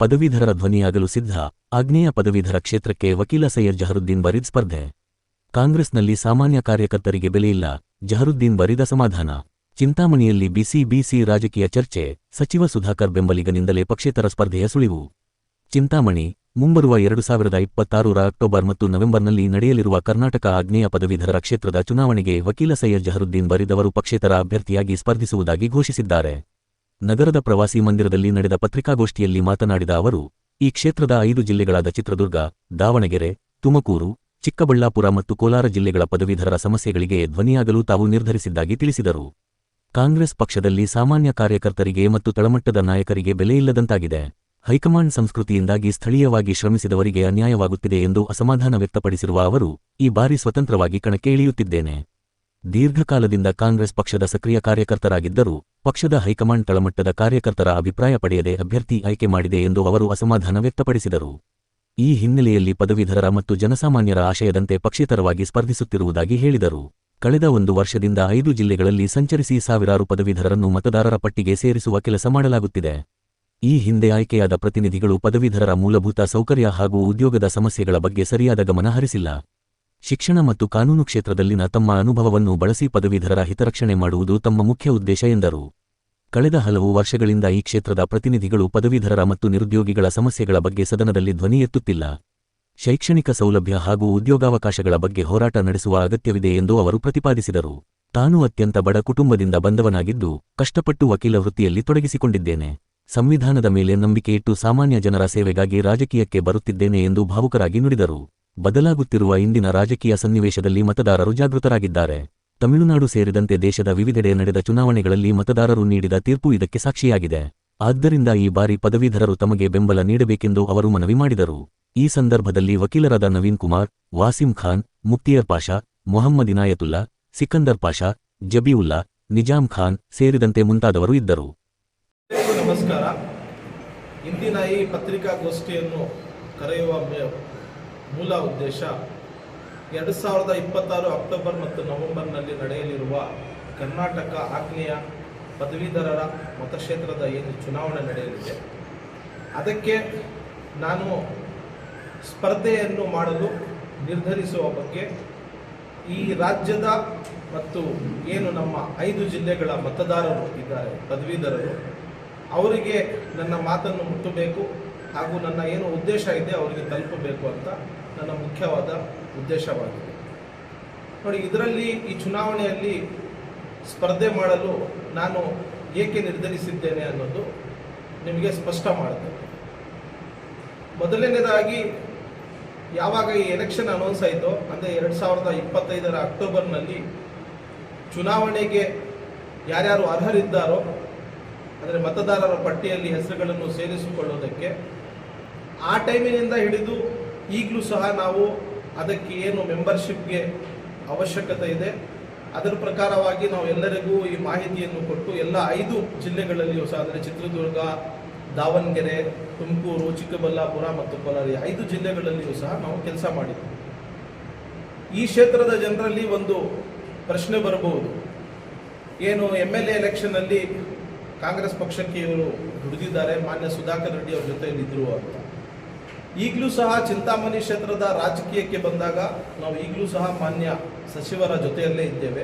ಪದವೀಧರರ ಧ್ವನಿಯಾಗಲು ಸಿದ್ಧ. ಆಗ್ನೇಯ ಪದವೀಧರ ಕ್ಷೇತ್ರಕ್ಕೆ ವಕೀಲ ಸೈಯದ್ ಜಹರುದ್ದೀನ್ ಬರೀದ್ ಸ್ಪರ್ಧೆ. ಕಾಂಗ್ರೆಸ್ನಲ್ಲಿ ಸಾಮಾನ್ಯ ಕಾರ್ಯಕರ್ತರಿಗೆ ಬೆಲೆಯಿಲ್ಲ, ಜಹರುದ್ದೀನ್ ಬರೀದ್ ಅಸಮಾಧಾನ. ಚಿಂತಾಮಣಿಯಲ್ಲಿ ಬಿಸಿ ರಾಜಕೀಯ ಚರ್ಚೆ, ಸಚಿವ ಸುಧಾಕರ್ ಬೆಂಬಲಿಗನಿಂದಲೇ ಪಕ್ಷೇತರ ಸ್ಪರ್ಧೆಯ ಸುಳಿವು. ಚಿಂತಾಮಣಿ: ಮುಂಬರುವ 2026ರ ಅಕ್ಟೋಬರ್ ಮತ್ತು ನವೆಂಬರ್ನಲ್ಲಿ ನಡೆಯಲಿರುವ ಕರ್ನಾಟಕ ಆಗ್ನೇಯ ಪದವೀಧರರ ಕ್ಷೇತ್ರದ ಚುನಾವಣೆಗೆ ವಕೀಲ ಸೈಯದ್ ಜಹರುದ್ದೀನ್ ಬರೀದ್ ಅವರು ಪಕ್ಷೇತರ ಅಭ್ಯರ್ಥಿಯಾಗಿ ಸ್ಪರ್ಧಿಸುವುದಾಗಿ ಘೋಷಿಸಿದ್ದಾರೆ. ನಗರದ ಪ್ರವಾಸಿ ಮಂದಿರದಲ್ಲಿ ನಡೆದ ಪತ್ರಿಕಾಗೋಷ್ಠಿಯಲ್ಲಿ ಮಾತನಾಡಿದ ಅವರು, ಈ ಕ್ಷೇತ್ರದ 5 ಜಿಲ್ಲೆಗಳಾದ ಚಿತ್ರದುರ್ಗ, ದಾವಣಗೆರೆ, ತುಮಕೂರು, ಚಿಕ್ಕಬಳ್ಳಾಪುರ ಮತ್ತು ಕೋಲಾರ ಜಿಲ್ಲೆಗಳ ಪದವೀಧರರ ಸಮಸ್ಯೆಗಳಿಗೆ ಧ್ವನಿಯಾಗಲು ತಾವು ನಿರ್ಧರಿಸಿದ್ದಾಗಿ ತಿಳಿಸಿದರು. ಕಾಂಗ್ರೆಸ್ ಪಕ್ಷದಲ್ಲಿ ಸಾಮಾನ್ಯ ಕಾರ್ಯಕರ್ತರಿಗೆ ಮತ್ತು ತಳಮಟ್ಟದ ನಾಯಕರಿಗೆ ಬೆಲೆಯಿಲ್ಲದಂತಾಗಿದೆ. ಹೈಕಮಾಂಡ್ ಸಂಸ್ಕೃತಿಯಿಂದಾಗಿ ಸ್ಥಳೀಯವಾಗಿ ಶ್ರಮಿಸಿದವರಿಗೆ ಅನ್ಯಾಯವಾಗುತ್ತಿದೆ ಎಂದು ಅಸಮಾಧಾನ ವ್ಯಕ್ತಪಡಿಸಿರುವ ಅವರು, ಈ ಬಾರಿ ಸ್ವತಂತ್ರವಾಗಿ ಕಣಕ್ಕೆ ಇಳಿಯುತ್ತಿದ್ದೇನೆ. ದೀರ್ಘಕಾಲದಿಂದ ಕಾಂಗ್ರೆಸ್ ಪಕ್ಷದ ಸಕ್ರಿಯ ಕಾರ್ಯಕರ್ತರಾಗಿದ್ದರೂ ಪಕ್ಷದ ಹೈಕಮಾಂಡ್ ತಳಮಟ್ಟದ ಕಾರ್ಯಕರ್ತರ ಅಭಿಪ್ರಾಯ ಪಡೆಯದೆ ಅಭ್ಯರ್ಥಿ ಆಯ್ಕೆ ಮಾಡಿದೆ ಎಂದು ಅವರು ಅಸಮಾಧಾನ ವ್ಯಕ್ತಪಡಿಸಿದರು. ಈ ಹಿನ್ನೆಲೆಯಲ್ಲಿ ಪದವೀಧರರ ಮತ್ತು ಜನಸಾಮಾನ್ಯರ ಆಶಯದಂತೆ ಪಕ್ಷೇತರವಾಗಿ ಸ್ಪರ್ಧಿಸುತ್ತಿರುವುದಾಗಿ ಹೇಳಿದರು. ಕಳೆದ 1 ವರ್ಷದಿಂದ 5 ಜಿಲ್ಲೆಗಳಲ್ಲಿ ಸಂಚರಿಸಿ ಸಾವಿರಾರು ಪದವೀಧರರನ್ನು ಮತದಾರರ ಪಟ್ಟಿಗೆ ಸೇರಿಸುವ ಕೆಲಸ ಮಾಡಲಾಗುತ್ತಿದೆ. ಈ ಹಿಂದೆ ಆಯ್ಕೆಯಾದ ಪ್ರತಿನಿಧಿಗಳು ಪದವೀಧರರ ಮೂಲಭೂತ ಸೌಕರ್ಯ ಹಾಗೂ ಉದ್ಯೋಗದ ಸಮಸ್ಯೆಗಳ ಬಗ್ಗೆ ಸರಿಯಾದ ಗಮನ ಹರಿಸಿಲ್ಲ. ಶಿಕ್ಷಣ ಮತ್ತು ಕಾನೂನು ಕ್ಷೇತ್ರದಲ್ಲಿನ ತಮ್ಮ ಅನುಭವವನ್ನು ಬಳಸಿ ಪದವೀಧರರ ಹಿತರಕ್ಷಣೆ ಮಾಡುವುದು ತಮ್ಮ ಮುಖ್ಯ ಉದ್ದೇಶ ಎಂದರು. ಕಳೆದ ಹಲವು ವರ್ಷಗಳಿಂದ ಈ ಕ್ಷೇತ್ರದ ಪ್ರತಿನಿಧಿಗಳು ಪದವೀಧರರ ಮತ್ತು ನಿರುದ್ಯೋಗಿಗಳ ಸಮಸ್ಯೆಗಳ ಬಗ್ಗೆ ಸದನದಲ್ಲಿ ಧ್ವನಿ ಎತ್ತುತ್ತಿಲ್ಲ. ಶೈಕ್ಷಣಿಕ ಸೌಲಭ್ಯ ಹಾಗೂ ಉದ್ಯೋಗಾವಕಾಶಗಳ ಬಗ್ಗೆ ಹೋರಾಟ ನಡೆಸುವ ಅಗತ್ಯವಿದೆ ಎಂದು ಅವರು ಪ್ರತಿಪಾದಿಸಿದರು. ತಾನು ಅತ್ಯಂತ ಬಡ ಕುಟುಂಬದಿಂದ ಬಂದವನಾಗಿದ್ದು, ಕಷ್ಟಪಟ್ಟು ವಕೀಲ ವೃತ್ತಿಯಲ್ಲಿ ತೊಡಗಿಸಿಕೊಂಡಿದ್ದೇನೆ. ಸಂವಿಧಾನದ ಮೇಲೆ ನಂಬಿಕೆ ಇಟ್ಟು ಸಾಮಾನ್ಯ ಜನರ ಸೇವೆಗಾಗಿ ರಾಜಕೀಯಕ್ಕೆ ಬರುತ್ತಿದ್ದೇನೆ ಎಂದು ಭಾವುಕರಾಗಿ ನುಡಿದರು. ಬದಲಾಗುತ್ತಿರುವ ಇಂದಿನ ರಾಜಕೀಯ ಸನ್ನಿವೇಶದಲ್ಲಿ ಮತದಾರರು ಜಾಗೃತರಾಗಿದ್ದಾರೆ. ತಮಿಳುನಾಡು ಸೇರಿದಂತೆ ದೇಶದ ವಿವಿಧೆಡೆ ನಡೆದ ಚುನಾವಣೆಗಳಲ್ಲಿ ಮತದಾರರು ನೀಡಿದ ತೀರ್ಪು ಇದಕ್ಕೆ ಸಾಕ್ಷಿಯಾಗಿದೆ. ಆದ್ದರಿಂದ ಈ ಬಾರಿ ಪದವೀಧರರು ತಮಗೆ ಬೆಂಬಲ ನೀಡಬೇಕೆಂದು ಅವರು ಮನವಿ ಮಾಡಿದರು. ಈ ಸಂದರ್ಭದಲ್ಲಿ ವಕೀಲರಾದ ನವೀನ್ ಕುಮಾರ್, ವಾಸಿಂ ಖಾನ್, ಮುಕ್ತಿಯರ್ ಪಾಷಾ, ಮೊಹಮ್ಮದ್ ಇನಾಯತುಲ್ಲಾ, ಸಿಕಂದರ್ ಪಾಷಾ, ಜಬೀವುಲ್ಲಾ, ನಿಜಾಮ್ ಖಾನ್ ಸೇರಿದಂತೆ ಮುಂತಾದವರು ಇದ್ದರು. ನಮಸ್ಕಾರ. ಇಂದಿನ ಈ ಪತ್ರಿಕಾಗೋಷ್ಠಿಯನ್ನು ಕರೆಯುವ ಮೂಲ ಉದ್ದೇಶ 2026 ಅಕ್ಟೋಬರ್ ಮತ್ತು ನವೆಂಬರ್ನಲ್ಲಿ ನಡೆಯಲಿರುವ ಕರ್ನಾಟಕ ಆಗ್ನೇಯ ಪದವೀಧರರ ಮತಕ್ಷೇತ್ರದ ಏನು ಚುನಾವಣೆ ನಡೆಯಲಿದೆ, ಅದಕ್ಕೆ ನಾನು ಸ್ಪರ್ಧೆಯನ್ನು ಮಾಡಲು ನಿರ್ಧರಿಸುವ ಬಗ್ಗೆ ಈ ರಾಜ್ಯದ ಮತ್ತು ಏನು ನಮ್ಮ 5 ಜಿಲ್ಲೆಗಳ ಮತದಾರರು ಇದ್ದಾರೆ, ಪದವೀಧರರು, ಅವರಿಗೆ ನನ್ನ ಮಾತನ್ನು ಮುಟ್ಟಬೇಕು ಹಾಗೂ ನನ್ನ ಏನು ಉದ್ದೇಶ ಇದೆ ಅವರಿಗೆ ತಲುಪಬೇಕು ಅಂತ ನನ್ನ ಮುಖ್ಯವಾದ ಉದ್ದೇಶವಾಗಿದೆ. ನೋಡಿ, ಇದರಲ್ಲಿ ಈ ಚುನಾವಣೆಯಲ್ಲಿ ಸ್ಪರ್ಧೆ ಮಾಡಲು ನಾನು ಏಕೆ ನಿರ್ಧರಿಸಿದ್ದೇನೆ ಅನ್ನೋದು ನಿಮಗೆ ಸ್ಪಷ್ಟ ಮಾಡುತ್ತೇನೆ. ಮೊದಲನೇದಾಗಿ ಯಾವಾಗ ಈ ಎಲೆಕ್ಷನ್ ಅನೌನ್ಸ್ ಆಯಿತೋ, ಅಂದರೆ 2025 ಅಕ್ಟೋಬರ್ನಲ್ಲಿ ಚುನಾವಣೆಗೆ ಯಾರ್ಯಾರು ಅರ್ಹರಿದ್ದಾರೋ, ಅಂದರೆ ಮತದಾರರ ಪಟ್ಟಿಯಲ್ಲಿ ಹೆಸರುಗಳನ್ನು ಸೇರಿಸಿಕೊಳ್ಳೋದಕ್ಕೆ ಆ ಟೈಮಿನಿಂದ ಹಿಡಿದು ಈಗಲೂ ಸಹ ನಾವು ಅದಕ್ಕೆ ಏನು ಮೆಂಬರ್ಶಿಪ್ಗೆ ಅವಶ್ಯಕತೆ ಇದೆ ಅದರ ಪ್ರಕಾರವಾಗಿ ನಾವು ಎಲ್ಲರಿಗೂ ಈ ಮಾಹಿತಿಯನ್ನು ಕೊಟ್ಟು ಎಲ್ಲ 5 ಜಿಲ್ಲೆಗಳಲ್ಲಿಯೂ ಸಹ, ಅಂದರೆ ಚಿತ್ರದುರ್ಗ, ದಾವಣಗೆರೆ, ತುಮಕೂರು, ಚಿಕ್ಕಬಳ್ಳಾಪುರ ಮತ್ತು ಕೋಲಾರ 5 ಜಿಲ್ಲೆಗಳಲ್ಲಿಯೂ ಸಹ ನಾವು ಕೆಲಸ ಮಾಡಿದ್ವಿ. ಈ ಕ್ಷೇತ್ರದ ಜನರಲ್ಲಿ ಒಂದು ಪ್ರಶ್ನೆ ಬರಬಹುದು, ಏನು MLA ಎಲೆಕ್ಷನ್ನಲ್ಲಿ ಕಾಂಗ್ರೆಸ್ ಪಕ್ಷಕ್ಕೆ ಇವರು ದುಡಿದಿದ್ದಾರೆ, ಮಾನ್ಯ ಸುಧಾಕರ್ ರೆಡ್ಡಿ ಅವ್ರ ಜೊತೆಯಲ್ಲಿದ್ದರು ಅಂತ. ಈಗಲೂ ಸಹ ಚಿಂತಾಮಣಿ ಕ್ಷೇತ್ರದ ರಾಜಕೀಯಕ್ಕೆ ಬಂದಾಗ ನಾವು ಈಗಲೂ ಸಹ ಮಾನ್ಯ ಸಚಿವರ ಜೊತೆಯಲ್ಲೇ ಇದ್ದೇವೆ.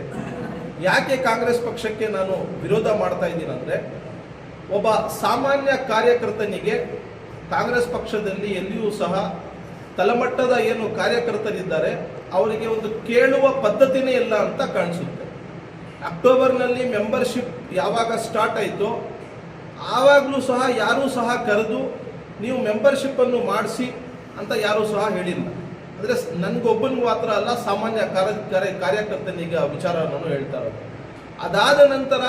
ಯಾಕೆ ಕಾಂಗ್ರೆಸ್ ಪಕ್ಷಕ್ಕೆ ನಾನು ವಿರೋಧ ಮಾಡ್ತಾ ಇದ್ದೀನಿ ಅಂದರೆ, ಒಬ್ಬ ಸಾಮಾನ್ಯ ಕಾರ್ಯಕರ್ತನಿಗೆ ಕಾಂಗ್ರೆಸ್ ಪಕ್ಷದಲ್ಲಿ ಎಲ್ಲಿಯೂ ಸಹ ತಳಮಟ್ಟದ ಏನು ಕಾರ್ಯಕರ್ತರಿದ್ದಾರೆ ಅವರಿಗೆ ಒಂದು ಕೇಳುವ ಪದ್ಧತಿನೇ ಇಲ್ಲ ಅಂತ ಕಾಣಿಸುತ್ತೆ. ಅಕ್ಟೋಬರ್ನಲ್ಲಿ ಮೆಂಬರ್ಶಿಪ್ ಯಾವಾಗ ಸ್ಟಾರ್ಟ್ ಆಯಿತೋ ಆವಾಗಲೂ ಸಹ ಯಾರೂ ಸಹ ಕರೆದು ನೀವು ಮೆಂಬರ್ಶಿಪ್ಪನ್ನು ಮಾಡಿಸಿ ಅಂತ ಯಾರೂ ಸಹ ಹೇಳಿಲ್ಲ. ಅಂದರೆ ನನಗೊಬ್ಬನಿಗೆ ಮಾತ್ರ ಅಲ್ಲ, ಸಾಮಾನ್ಯ ಕಾರ್ಯಕರ್ತನಿಗೆ ಆ ವಿಚಾರ ನಾನು ಹೇಳ್ತಾ ಇರೋದು. ಅದಾದ ನಂತರ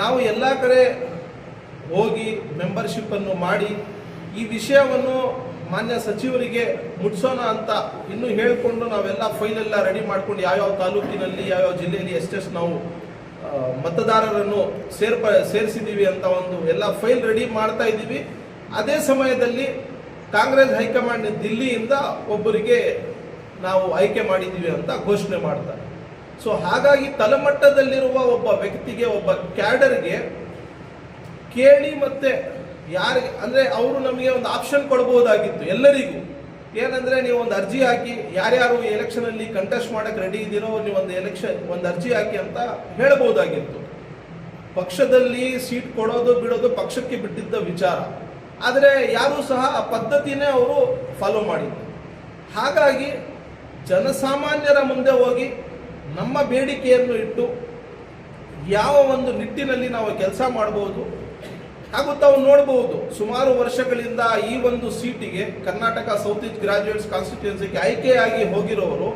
ನಾವು ಎಲ್ಲ ಕಡೆ ಹೋಗಿ ಮೆಂಬರ್ಶಿಪ್ಪನ್ನು ಮಾಡಿ ಈ ವಿಷಯವನ್ನು ಮಾನ್ಯ ಸಚಿವರಿಗೆ ಮುಟ್ಸೋಣ ಅಂತ ಇನ್ನೂ ಹೇಳಿಕೊಂಡು ನಾವೆಲ್ಲ ಫೈಲೆಲ್ಲ ರೆಡಿ ಮಾಡ್ಕೊಂಡು ಯಾವ್ಯಾವ ತಾಲೂಕಿನಲ್ಲಿ ಯಾವ್ಯಾವ ಜಿಲ್ಲೆಯಲ್ಲಿ ಎಷ್ಟೆಷ್ಟು ನಾವು ಮತದಾರರನ್ನು ಸೇರಿಸಿದ್ದೀವಿ ಅಂತ ಒಂದು ಎಲ್ಲ ಫೈಲ್ ರೆಡಿ ಮಾಡ್ತಾ ಇದ್ದೀವಿ. ಅದೇ ಸಮಯದಲ್ಲಿ ಕಾಂಗ್ರೆಸ್ ಹೈಕಮಾಂಡ್ ದಿಲ್ಲಿಯಿಂದ ಒಬ್ಬರಿಗೆ ನಾವು ಆಯ್ಕೆ ಮಾಡಿದ್ದೀವಿ ಅಂತ ಘೋಷಣೆ ಮಾಡ್ತಾರೆ. ಸೊ ಹಾಗಾಗಿ ತಳಮಟ್ಟದಲ್ಲಿರುವ ಒಬ್ಬ ವ್ಯಕ್ತಿಗೆ, ಒಬ್ಬ ಕ್ಯಾಡರ್ಗೆ ಕೇಳಿ ಮತ್ತೆ ಯಾರಿಗೆ ಅಂದರೆ ಅವರು ನಮಗೆ ಒಂದು ಆಪ್ಷನ್ ಕೊಡ್ಬೋದಾಗಿತ್ತು ಎಲ್ಲರಿಗೂ. ಏನಂದರೆ ನೀವು ಒಂದು ಅರ್ಜಿ ಹಾಕಿ, ಯಾರ್ಯಾರು ಈ ಎಲೆಕ್ಷನಲ್ಲಿ ಕಂಟೆಸ್ಟ್ ಮಾಡೋಕ್ಕೆ ರೆಡಿ ಇದ್ದೀರೋ ನೀವು ಒಂದು ಅರ್ಜಿ ಹಾಕಿ ಅಂತ ಹೇಳ್ಬೋದಾಗಿತ್ತು. ಪಕ್ಷದಲ್ಲಿ ಸೀಟ್ ಕೊಡೋದು ಬಿಡೋದು ಪಕ್ಷಕ್ಕೆ ಬಿಟ್ಟಿದ್ದ ವಿಚಾರ. ಆದರೆ ಯಾರೂ ಸಹ ಆ ಪದ್ಧತಿನೇ ಅವರು ಫಾಲೋ ಮಾಡಿದ್ರು. ಹಾಗಾಗಿ ಜನಸಾಮಾನ್ಯರ ಮುಂದೆ ಹೋಗಿ ನಮ್ಮ ಬೇಡಿಕೆಯನ್ನು ಇಟ್ಟು ಯಾವ ಒಂದು ನಿಟ್ಟಿನಲ್ಲಿ ನಾವು ಕೆಲಸ ಮಾಡಬಹುದು ಹಾಗೂ ತಾವು ನೋಡಬಹುದು, ಸುಮಾರು ವರ್ಷಗಳಿಂದ ಈ ಒಂದು ಸೀಟಿಗೆ ಕರ್ನಾಟಕ ಸೌತ್ ಈಸ್ಟ್ ಗ್ರಾಜ್ಯುಯೇಟ್ಸ್ ಕಾನ್ಸ್ಟಿಟ್ಯೂನ್ಸಿಗೆ ಆಯ್ಕೆಯಾಗಿ ಹೋಗಿರೋರು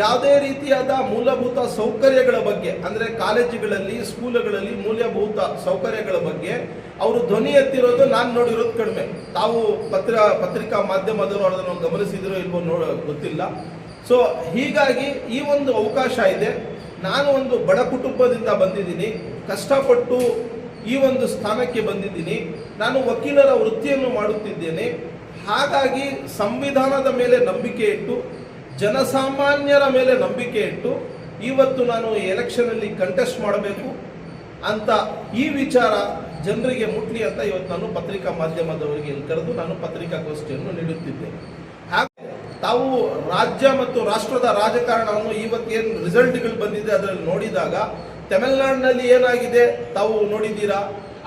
ಯಾವುದೇ ರೀತಿಯಾದ ಮೂಲಭೂತ ಸೌಕರ್ಯಗಳ ಬಗ್ಗೆ, ಅಂದರೆ ಕಾಲೇಜುಗಳಲ್ಲಿ ಸ್ಕೂಲುಗಳಲ್ಲಿ ಮೂಲಭೂತ ಸೌಕರ್ಯಗಳ ಬಗ್ಗೆ ಅವರು ಧ್ವನಿ ಎತ್ತಿರೋದು ನಾನು ನೋಡಿರೋದು ಕಡಿಮೆ. ತಾವು ಪತ್ರಿಕಾ ಮಾಧ್ಯಮದವರು ಅದನ್ನು ಗಮನಿಸಿದಿರೋ ಇಲ್ವೋ ಗೊತ್ತಿಲ್ಲ. ಸೊ ಹೀಗಾಗಿ ಈ ಒಂದು ಅವಕಾಶ ಇದೆ. ನಾನು ಒಂದು ಬಡ ಕುಟುಂಬದಿಂದ ಬಂದಿದ್ದೀನಿ, ಕಷ್ಟಪಟ್ಟು ಈ ಒಂದು ಸ್ಥಾನಕ್ಕೆ ಬಂದಿದ್ದೀನಿ. ನಾನು ವಕೀಲರ ವೃತ್ತಿಯನ್ನು ಮಾಡುತ್ತಿದ್ದೇನೆ. ಹಾಗಾಗಿ ಸಂವಿಧಾನದ ಮೇಲೆ ನಂಬಿಕೆ ಇಟ್ಟು, ಜನಸಾಮಾನ್ಯರ ಮೇಲೆ ನಂಬಿಕೆ ಇಟ್ಟು ಇವತ್ತು ನಾನು ಎಲೆಕ್ಷನಲ್ಲಿ ಕಂಟೆಸ್ಟ್ ಮಾಡಬೇಕು ಅಂತ ಈ ವಿಚಾರ ಜನರಿಗೆ ಮುಟ್ಲಿ ಅಂತ ಇವತ್ತು ನಾನು ಪತ್ರಿಕಾ ಮಾಧ್ಯಮದವರಿಗೆ ಕರೆದು ನಾನು ಪತ್ರಿಕಾಗೋಷ್ಠಿಯನ್ನು ನೀಡುತ್ತಿದ್ದೇನೆ. ಹಾಗೆ ತಾವು ರಾಜ್ಯ ಮತ್ತು ರಾಷ್ಟ್ರದ ರಾಜಕಾರಣವನ್ನು ಇವತ್ತೇನು ರಿಸಲ್ಟ್ಗಳು ಬಂದಿದೆ ಅದರಲ್ಲಿ ನೋಡಿದಾಗ ತಮಿಳುನಾಡಿನಲ್ಲಿ ಏನಾಗಿದೆ ತಾವು ನೋಡಿದ್ದೀರಾ.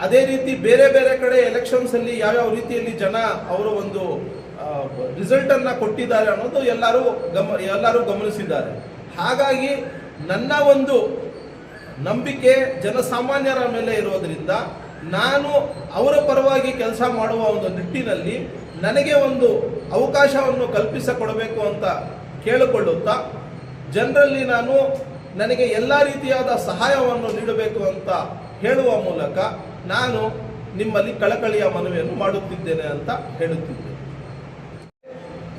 ಅದೇ ರೀತಿ ಬೇರೆ ಬೇರೆ ಕಡೆ ಎಲೆಕ್ಷನ್ಸ್ ಅಲ್ಲಿ ಯಾವ್ಯಾವ ರೀತಿಯಲ್ಲಿ ಜನ ಅವರು ಒಂದು ರಿಸಲ್ಟ್ ಅನ್ನ ಕೊಟ್ಟಿದ್ದಾರೆ ಅನ್ನೋದು ಎಲ್ಲರೂ ಗಮನಿಸಿದ್ದಾರೆ. ಹಾಗಾಗಿ ನನ್ನ ಒಂದು ನಂಬಿಕೆ ಜನಸಾಮಾನ್ಯರ ಮೇಲೆ ಇರೋದ್ರಿಂದ ನಾನು ಅವರ ಪರವಾಗಿ ಕೆಲಸ ಮಾಡುವ ಒಂದು ನಿಟ್ಟಿನಲ್ಲಿ ನನಗೆ ಒಂದು ಅವಕಾಶವನ್ನು ಕಲ್ಪಿಸಿಕೊಡಬೇಕು ಅಂತ ಕೇಳಿಕೊಳ್ಳುತ್ತಾ, ಜನರಲ್ಲಿ ನನಗೆ ಎಲ್ಲ ರೀತಿಯಾದ ಸಹಾಯವನ್ನು ನೀಡಬೇಕು ಅಂತ ಹೇಳುವ ಮೂಲಕ ನಾನು ನಿಮ್ಮಲ್ಲಿ ಕಳಕಳಿಯ ಮನವಿಯನ್ನು ಮಾಡುತ್ತಿದ್ದೇನೆ ಅಂತ ಹೇಳುತ್ತಿದ್ದೇನೆ.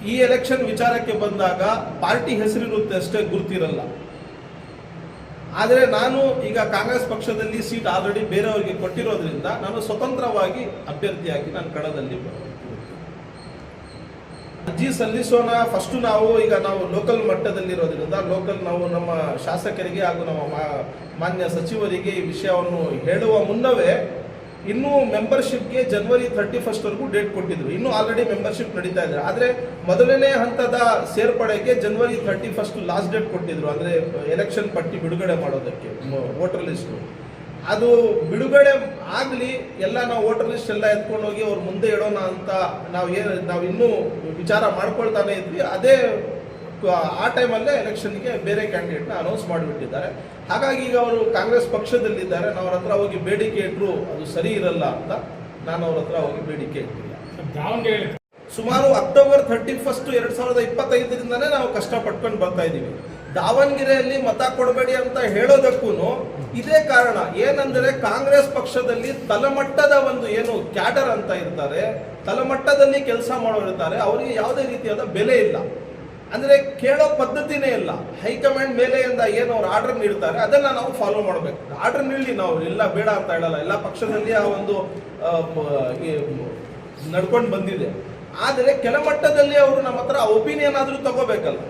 ಈ ಎಲೆಕ್ಷನ್ ವಿಚಾರಕ್ಕೆ ಬಂದಾಗ ಪಾರ್ಟಿ ಹೆಸರಿರುತ್ತೆ ಅಷ್ಟೇ, ಗುರುತಿರಲ್ಲ. ಆದರೆ ನಾನು ಈಗ ಕಾಂಗ್ರೆಸ್ ಪಕ್ಷದಲ್ಲಿ ಸೀಟ್ ಆಲ್ರೆಡಿ ಬೇರೆಯವರಿಗೆ ಕೊಟ್ಟಿರೋದ್ರಿಂದ ನಾನು ಸ್ವತಂತ್ರವಾಗಿ ಅಭ್ಯರ್ಥಿಯಾಗಿ ನಾನು ಕಣದಲ್ಲಿ ಅರ್ಜಿ ಸಲ್ಲಿಸೋಣ. ಫಸ್ಟ್ ನಾವು ಲೋಕಲ್ ಮಟ್ಟದಲ್ಲಿರೋದ್ರಿಂದ ನಾವು ನಮ್ಮ ಶಾಸಕರಿಗೆ ಹಾಗೂ ನಮ್ಮ ಮಾನ್ಯ ಸಚಿವರಿಗೆ ಈ ವಿಷಯವನ್ನು ಹೇಳುವ ಮುನ್ನವೇ ಇನ್ನೂ ಮೆಂಬರ್ಶಿಪ್ಗೆ ಜನವರಿ 31 ವರೆಗೂ ಡೇಟ್ ಕೊಟ್ಟಿದ್ರು. ಇನ್ನೂ ಆಲ್ರೆಡಿ ಮೆಂಬರ್ಶಿಪ್ ನಡೀತಾ ಇದೆ. ಆದರೆ ಮೊದಲನೇ ಹಂತದ ಸೇರ್ಪಡೆಗೆ ಜನವರಿ 31 ಲಾಸ್ಟ್ ಡೇಟ್ ಕೊಟ್ಟಿದ್ರು. ಅಂದರೆ ಎಲೆಕ್ಷನ್ ಪಟ್ಟಿ ಬಿಡುಗಡೆ ಮಾಡೋದಕ್ಕೆ ವೋಟರ್ ಲಿಸ್ಟ್ ಅದು ಬಿಡುಗಡೆ ಆಗಲಿ, ಎಲ್ಲ ನಾವು ವೋಟರ್ ಲಿಸ್ಟ್ ಎಲ್ಲ ಎತ್ಕೊಂಡು ಹೋಗಿ ಅವ್ರ ಮುಂದೆ ಇಡೋಣ ಅಂತ ನಾವು ಇನ್ನೂ ವಿಚಾರ ಮಾಡ್ಕೊಳ್ತಾನೆ ಇದ್ವಿ. ಅದೇ ಆ ಟೈಮಲ್ಲೇ ಎಲೆಕ್ಷನ್ಗೆ ಬೇರೆ ಕ್ಯಾಂಡಿಡೇಟ್ನ ಅನೌನ್ಸ್ ಮಾಡಿಬಿಟ್ಟಿದ್ದಾರೆ. ಹಾಗಾಗಿ ಈಗ ಅವರು ಕಾಂಗ್ರೆಸ್ ಪಕ್ಷದಲ್ಲಿದ್ದಾರೆ. ನಾವು ಅವ್ರ ಹತ್ರ ಹೋಗಿ ಬೇಡಿಕೆ ಇಟ್ಟರು ಅದು ಸರಿ ಇರಲ್ಲ ಅಂತ ನಾನು ಅವ್ರ ಹತ್ರ ಹೋಗಿ ಬೇಡಿಕೆ ಇಟ್ಟಿಲ್ಲ. ಸುಮಾರು ಅಕ್ಟೋಬರ್ 31, 2025ರಿಂದನೇ ನಾವು ಕಷ್ಟಪಟ್ಕೊಂಡು ಬರ್ತಾ ಇದ್ದೀವಿ. ದಾವಣಗೆರೆಯಲ್ಲಿ ಮತ ಕೊಡಬೇಡಿ ಅಂತ ಹೇಳೋದಕ್ಕೂ ಇದೇ ಕಾರಣ. ಏನಂದರೆ ಕಾಂಗ್ರೆಸ್ ಪಕ್ಷದಲ್ಲಿ ತಳಮಟ್ಟದ ಒಂದು ಏನು ಕ್ಯಾಡರ್ ಅಂತ ಇರ್ತಾರೆ, ತಳಮಟ್ಟದಲ್ಲಿ ಕೆಲಸ ಮಾಡೋರಿರ್ತಾರೆ, ಅವರಿಗೆ ಯಾವುದೇ ರೀತಿಯಾದ ಬೆಲೆ ಇಲ್ಲ. ಅಂದರೆ ಕೇಳೋ ಪದ್ಧತಿನೇ ಇಲ್ಲ. ಹೈಕಮಾಂಡ್ ಮೇಲೆಯಿಂದ ಏನು ಅವ್ರು ಆರ್ಡರ್ ನೀಡ್ತಾರೆ ಅದನ್ನು ನಾವು ಫಾಲೋ ಮಾಡಬೇಕು. ಆರ್ಡರ್ ನೀಡಲಿ, ನಾವು ಎಲ್ಲ ಬೇಡ ಅಂತ ಹೇಳಲ್ಲ. ಎಲ್ಲ ಪಕ್ಷದಲ್ಲಿ ಆ ಒಂದು ನಡ್ಕೊಂಡು ಬಂದಿದೆ. ಆದರೆ ಕೆಳಮಟ್ಟದಲ್ಲಿ ಅವರು ನಮ್ಮ ಹತ್ರ ಒಪಿನಿಯನ್ ಆದರೂ ತಗೋಬೇಕಲ್ಲ.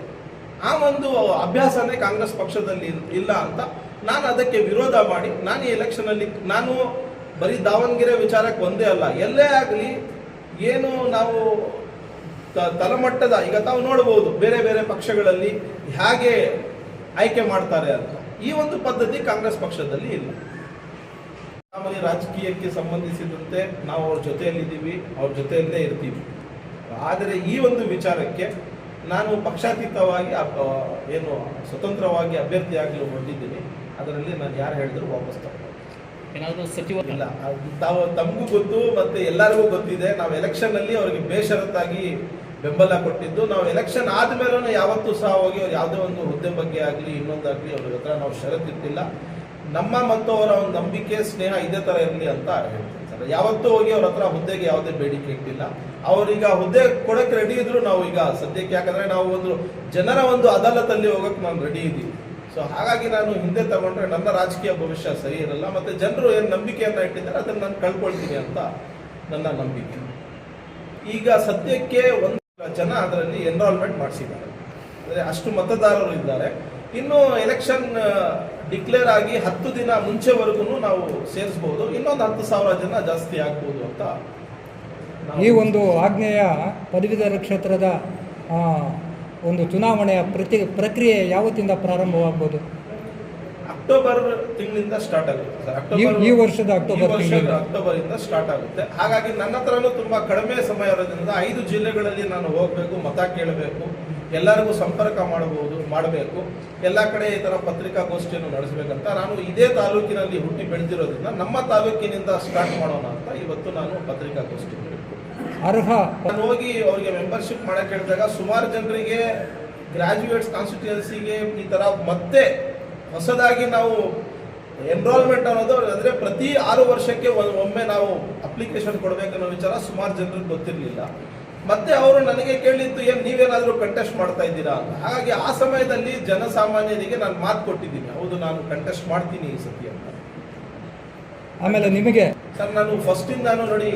ಆ ಒಂದು ಅಭ್ಯಾಸನೇ ಕಾಂಗ್ರೆಸ್ ಪಕ್ಷದಲ್ಲಿ ಇಲ್ಲ ಅಂತ ನಾನು ಅದಕ್ಕೆ ವಿರೋಧ ಮಾಡಿ ನಾನು ಈ ಎಲೆಕ್ಷನಲ್ಲಿ ನಾನು ಬರೀ ದಾವಣಗೆರೆ ವಿಚಾರಕ್ಕೆ ಒಂದೇ ಅಲ್ಲ, ಎಲ್ಲೇ ಆಗಲಿ ಏನು ನಾವು ತಳಮಟ್ಟದ ಈಗ ತಾವು ನೋಡಬಹುದು ಬೇರೆ ಬೇರೆ ಪಕ್ಷಗಳಲ್ಲಿ ಹೇಗೆ ಆಯ್ಕೆ ಮಾಡ್ತಾರೆ ಅಂತ. ಈ ಒಂದು ಪದ್ಧತಿ ಕಾಂಗ್ರೆಸ್ ಪಕ್ಷದಲ್ಲಿ ಇಲ್ಲ. ಸಾಮಾನ್ಯ ರಾಜಕೀಯಕ್ಕೆ ಸಂಬಂಧಿಸಿದಂತೆ ನಾವು ಅವ್ರ ಜೊತೆಯಲ್ಲಿದ್ದೀವಿ, ಅವ್ರ ಜೊತೆಯಲ್ಲೇ ಇರ್ತೀವಿ. ಆದರೆ ಈ ಒಂದು ವಿಚಾರಕ್ಕೆ ನಾನು ಪಕ್ಷಾತೀತವಾಗಿ ಏನು ಸ್ವತಂತ್ರವಾಗಿ ಅಭ್ಯರ್ಥಿಯಾಗಲು ಹೊರಟಿದ್ದೀನಿ. ಅದರಲ್ಲಿ ನಾನು ಯಾರು ಹೇಳಿದ್ರು ವಾಪಸ್ ತಗೊಳ್ಳಿ. ಏನಾದರೂ ಸಚಿವ ಇಲ್ಲ, ತಮಗೂ ಗೊತ್ತು ಮತ್ತು ಎಲ್ಲರಿಗೂ ಗೊತ್ತಿದೆ. ನಾವು ಎಲೆಕ್ಷನ್ನಲ್ಲಿ ಅವರಿಗೆ ಬೇಷರತ್ತಾಗಿ ಬೆಂಬಲ ಕೊಟ್ಟಿದ್ದು. ನಾವು ಎಲೆಕ್ಷನ್ ಆದಮೇಲೂ ಯಾವತ್ತೂ ಸಹ ಹೋಗಿ ಅವ್ರು ಯಾವುದೇ ಒಂದು ಹುದ್ದೆ ಬಗ್ಗೆ ಆಗಲಿ ಇನ್ನೊಂದಾಗಲಿ ಅವ್ರ ಹತ್ರ ನಾವು ಷರತ್ತಿಟ್ಟಿಲ್ಲ. ನಮ್ಮ ಮತ್ತು ಅವರ ಒಂದು ನಂಬಿಕೆ ಸ್ನೇಹ ಇದೇ ಥರ ಇರಲಿ ಅಂತ ಹೇಳ್ತೀನಿ ಸರ್. ಯಾವತ್ತೂ ಹೋಗಿ ಅವ್ರ ಹತ್ರ ಹುದ್ದೆಗೆ ಯಾವುದೇ ಬೇಡಿಕೆ ಇಟ್ಟಿಲ್ಲ. ಅವ್ರೀಗ ಹುದ್ದೆ ಕೊಡೋಕ್ಕೆ ರೆಡಿ ಇದ್ರು ನಾವು ಈಗ ಸದ್ಯಕ್ಕೆ, ಯಾಕಂದರೆ ನಾವು ಒಂದು ಜನರ ಒಂದು ಅದಾಲತಲ್ಲಿ ಹೋಗೋಕ್ಕೆ ನಾನು ರೆಡಿ ಇದ್ದೀವಿ. ಸೊ ಹಾಗಾಗಿ ನಾನು ಹಿಂದೆ ತಗೊಂಡ್ರೆ ನನ್ನ ರಾಜಕೀಯ ಭವಿಷ್ಯ ಸರಿ ಇರಲ್ಲ. ಮತ್ತು ಜನರು ಏನು ನಂಬಿಕೆಯನ್ನು ಇಟ್ಟಿದ್ದಾರೆ ಅದನ್ನು ನಾನು ಕಳ್ಕೊಳ್ತೀನಿ ಅಂತ ನನ್ನ ನಂಬಿಕೆ. ಈಗ ಸದ್ಯಕ್ಕೆ 1 ಜನ ಅದರಲ್ಲಿ ಎನ್ರೋಲ್ಮೆಂಟ್ ಮಾಡಿಸಿದ್ದಾರೆ. ಅಂದರೆ ಅಷ್ಟು ಮತದಾರರು ಇದ್ದಾರೆ. ಇನ್ನು ಎಲೆಕ್ಷನ್ ಡಿಕ್ಲೇರ್ ಆಗಿ 10 ದಿನ ಮುಂಚೆವರೆಗೂ ನಾವು ಸೇರಿಸ್ಬೋದು. ಇನ್ನೊಂದು 10,000 ಜನ ಜಾಸ್ತಿ ಆಗ್ಬೋದು ಅಂತ ಈ ಒಂದು ಆಗ್ನೇಯ ಪದವೀಧರ ಕ್ಷೇತ್ರದ ಒಂದು ಚುನಾವಣೆಯ ಪ್ರಕ್ರಿಯೆ ಯಾವತ್ತಿಂದ ಪ್ರಾರಂಭವಾಗ್ಬೋದು? ಅಕ್ಟೋಬರ್ ತಿಂಗಳಿಂದ ಸ್ಟಾರ್ಟ್ ಆಗುತ್ತೆ ಸರ್. ಈ ವರ್ಷದ ಅಕ್ಟೋಬರ್ ಇಂದ ಸ್ಟಾರ್ಟ್ ಆಗುತ್ತೆ. ಹಾಗಾಗಿ ನನ್ನ ಹತ್ರನೂ ತುಂಬಾ ಕಡಿಮೆ ಸಮಯ ಇರೋದ್ರಿಂದ 5 ಜಿಲ್ಲೆಗಳಲ್ಲಿ ನಾನು ಹೋಗಬೇಕು, ಮತ ಕೇಳಬೇಕು, ಎಲ್ಲರಿಗೂ ಸಂಪರ್ಕ ಮಾಡಬೇಕು, ಎಲ್ಲ ಕಡೆ ಈ ತರ ಪತ್ರಿಕಾಗೋಷ್ಠಿಯನ್ನು ನಡೆಸಬೇಕಂತ ನಾನು ಇದೇ ತಾಲೂಕಿನಲ್ಲಿ ಹುಟ್ಟಿ ಬೆಳೆದಿರೋದ್ರಿಂದ ನಮ್ಮ ತಾಲೂಕಿನಿಂದ ಸ್ಟಾರ್ಟ್ ಮಾಡೋಣ ಅಂತ ಇವತ್ತು ನಾನು ಪತ್ರಿಕಾಗೋಷ್ಠಿ ನಾನು ಹೋಗಿ ಅವರಿಗೆ ಮೆಂಬರ್ಶಿಪ್ ಮಾಡಕ್ಕೆ ಹೇಳಿದಾಗ ಸುಮಾರು ಜನರಿಗೆ ಗ್ರಾಜ್ಯುಯೇಟ್ಸ್ ಕಾನ್ಸ್ಟಿಟ್ಯೂನ್ಸಿಗೆ ಈ ತರ ಮತ್ತೆ ಹೊಸದಾಗಿ ನಾವು ಎನ್ರೋಲ್ಮೆಂಟ್ ಅನ್ನೋದು ಅಂದರೆ ಪ್ರತಿ 6 ವರ್ಷಕ್ಕೆ ಒಮ್ಮೆ ನಾವು ಅಪ್ಲಿಕೇಶನ್ ಕೊಡಬೇಕನ್ನೋ ವಿಚಾರ ಸುಮಾರು ಜನರಿಗೆ ಗೊತ್ತಿರಲಿಲ್ಲ. ಮತ್ತೆ ಅವರು ನನಗೆ ಕೇಳಿದ್ದು ಏನು ನೀವೇನಾದರೂ ಕಂಟೆಸ್ಟ್ ಮಾಡ್ತಾ ಇದ್ದೀರಾ ಅಂತ. ಹಾಗಾಗಿ ಆ ಸಮಯದಲ್ಲಿ ಜನಸಾಮಾನ್ಯರಿಗೆ ನಾನು ಮಾತು ಕೊಟ್ಟಿದ್ದೀನಿ, ಹೌದು ನಾನು ಕಂಟೆಸ್ಟ್ ಮಾಡ್ತೀನಿ ಈ ಸತಿ ಅಂತ. ಆಮೇಲೆ ನಿಮಗೆ ಸರ್ ನಾನು ಫಸ್ಟಿಂದಾನು ನೋಡಿ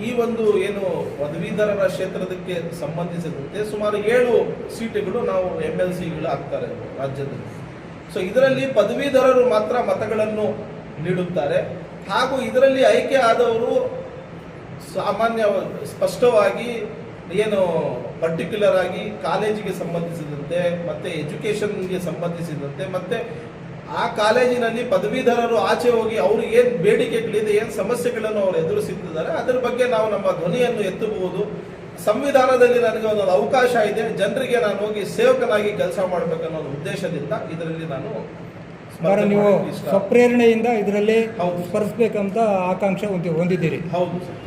ಈ ಒಂದು ಏನು ಪದವೀಧರರ ಕ್ಷೇತ್ರದಕ್ಕೆ ಸಂಬಂಧಿಸಿದಂತೆ ಸುಮಾರು 7 ಸೀಟುಗಳು ನಾವು MLCಗಳು ಆಗ್ತಾರೆ ರಾಜ್ಯದಲ್ಲಿ. ಸೊ ಇದರಲ್ಲಿ ಪದವೀಧರರು ಮಾತ್ರ ಮತಗಳನ್ನು ನೀಡುತ್ತಾರೆ. ಹಾಗೂ ಇದರಲ್ಲಿ ಆಯ್ಕೆ ಆದವರು ಸಾಮಾನ್ಯ ಸ್ಪಷ್ಟವಾಗಿ ಏನು ಪರ್ಟಿಕ್ಯುಲರ್ ಆಗಿ ಕಾಲೇಜಿಗೆ ಸಂಬಂಧಿಸಿದಂತೆ ಮತ್ತೆ ಎಜುಕೇಷನ್ಗೆ ಸಂಬಂಧಿಸಿದಂತೆ ಮತ್ತೆ ಆ ಕಾಲೇಜಿನಲ್ಲಿ ಪದವೀಧರರು ಆಚೆ ಹೋಗಿ ಅವರು ಏನು ಬೇಡಿಕೆಗಳಿದೆ, ಏನು ಸಮಸ್ಯೆಗಳನ್ನು ಅವರು ಎದುರಿಸುತ್ತಿದ್ದಾರೆ ಅದರ ಬಗ್ಗೆ ನಾವು ನಮ್ಮ ಧ್ವನಿಯನ್ನು ಎತ್ತಬಹುದು. ಸಂವಿಧಾನದಲ್ಲಿ ನನಗೆ ಒಂದು ಅವಕಾಶ ಇದೆ, ಜನರಿಗೆ ನಾನು ಹೋಗಿ ಸೇವಕನಾಗಿ ಕೆಲಸ ಮಾಡಬೇಕನ್ನೋ ಉದ್ದೇಶದಿಂದ ಇದರಲ್ಲಿ ನಾನು ನೀವು ಸ್ವಪ್ರೇರಣೆಯಿಂದ ಇದರಲ್ಲಿ ಸ್ಪರ್ಧಿಸಬೇಕಂತ ಆಕಾಂಕ್ಷೆ ಹೊಂದಿದ್ದೀರಿ. ಹೌದು ಸರ್.